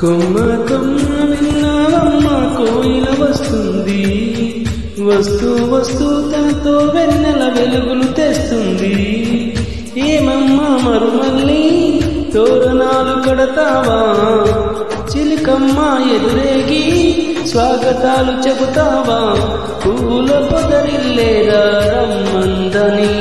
కొమ్మ కొమ్మ విన్నావమ్మ కోయిల వస్తుంది, వస్తూ వస్తూ తనతో వెన్నెల వెలుగులు తెస్తుంది. ఏమమ్మా మరుమల్లి తోరణాలు కడతావా, చిలుకమ్మ ఎదురేగి స్వాగతాలు చెబుతావా, పూల పొదరిల్లేరా రమ్మందని.